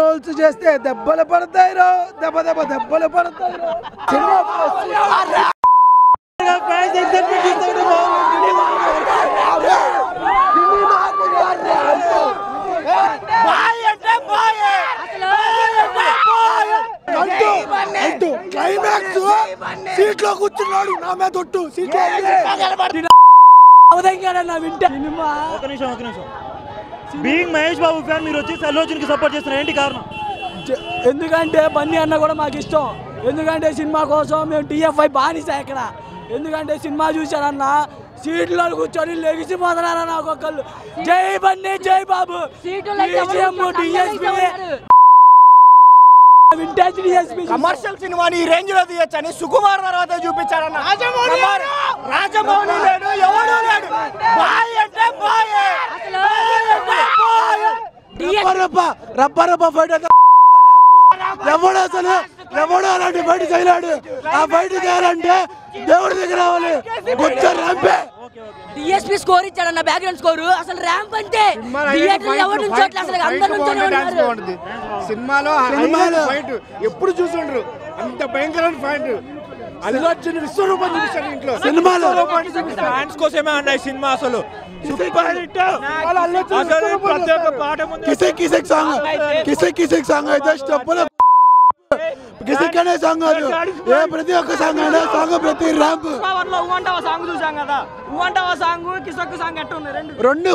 Roles చేస్తే దెబ్బలు పడతాయిరో దెబ్బలు పడతాయిరో క్లైమాక్స్ సీట్ లో కూర్చున్నాడు నా మీద తొట్టు seat being Mahesh Babu fan మీరు వచ్చి అల్లు అర్జున్ కి సపోర్ట్ చేస్తున్నారు ఏంటి కారణం? ఎందుకంటే బన్నీ అన్న కూడా మాకు ఇష్టం. ఎందుకంటే సినిమా కోసం మేము టీఎఫ్ఐ బానిసా ఇక్కడ. ఎందుకంటే సినిమా చూశారన్న సీట్లో కూర్చొని లెగిసిపోతున్నారన్న ఒక్కొక్కళ్ళు. జై బన్నీ జై బాబు వింటేజ్ డిఎస్పీ కమర్షియల్ సినిమాని ఈ రేంజ్ లో తీయొచ్చని సుకుమార్ తర్వాత చూపించారన్న. రాజమౌళి లేడు ఎవడు లేడు. బాయ్ అంటే బాయ్ రబ్బరబ్బ ఫైట్ ఎవడు అసలు ఎవడు అలాంటి బయట చేయలేడు. ఆ బయట చేయాలంటే దేవుడి దగ్గర రావాలి. ర్యాంపే డిఎస్పీ స్కోర్ ఇచ్చాడన్న బ్యాక్గ్రౌండ్ స్కోర్. అసలు ర్యాంప్ అంటే సినిమాలో ఫైట్ ఎప్పుడు చూసుండ్రు అంత భయంకరమైన ఫైట్. అల్లు అర్జున్ విశ్వరూపం చూపించారు ఇంట్లో సినిమాలో. ఫ్యాన్స్ కోసమే అన్న ఈ సినిమా అసలు కిసెక్ సాంగ్ అయితే స్టెప్పులు కిసెక్ అనే సాంగ్ కాదు. ఏ ప్రతి ఒక్క సాంగ్ అయినా సాంగ్ ప్రతి ర్యాంప్ రెండు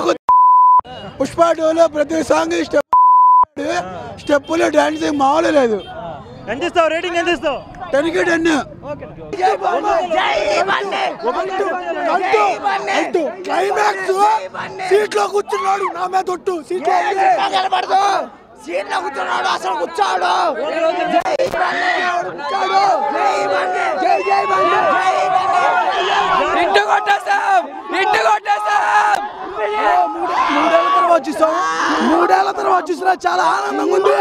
పుష్ప 2లో ప్రతి సాంగ్ స్టెప్పులు డాన్సింగ్ మామూలు లేదు. ఎంత ఇస్తావు రేటింగ్? ఎంత ఇస్తావు? 10 కి 10. క్లైమాక్స్ సీట్ లో కూర్చున్నాడు నా మీద తొట్టు సీట్ లో కూర్చున్నాడు అసలు కూర్చోడు. మూడేళ్ల తర్వాత చూసినా చాలా ఆనందంగా ఉంది.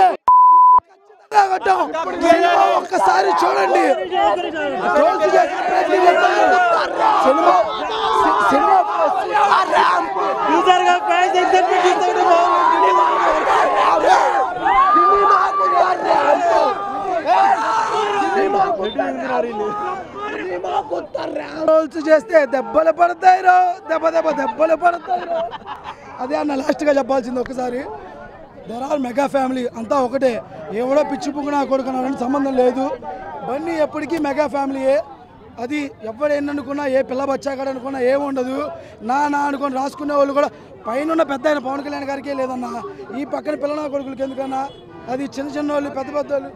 ఒక్కసారి చూడండి. రోల్స్ చేస్తే దెబ్బలు పడతాయిరో దెబ్బలు పడతాయిరో. అదే అన్న లాస్ట్ గా చెప్పాల్సింది. ఒకసారి దర్ ఆర్ మెగా ఫ్యామిలీ అంతా ఒకటే. ఎవడో పిచ్చి పుంగునా కొడుకున్నాడని సంబంధం లేదు. బన్నీ ఎప్పటికీ మెగా ఫ్యామిలీయే. అది ఎవడు ఎన్ననుకున్నా ఏ పిల్ల బచ్చాకాడు అనుకున్నా ఏముండదు. నా అనుకొని రాసుకునే వాళ్ళు కూడా పైన పెద్ద అయిన పవన్ కళ్యాణ్ గారికే లేదన్నా. ఈ పక్కన పిల్లనా కొడుకులకి ఎందుకన్నా? అది చిన్న వాళ్ళు పెద్ద వాళ్ళు.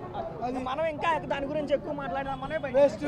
అది మనం ఇంకా దాని గురించి ఎక్కువ మాట్లాడినా వేస్ట్.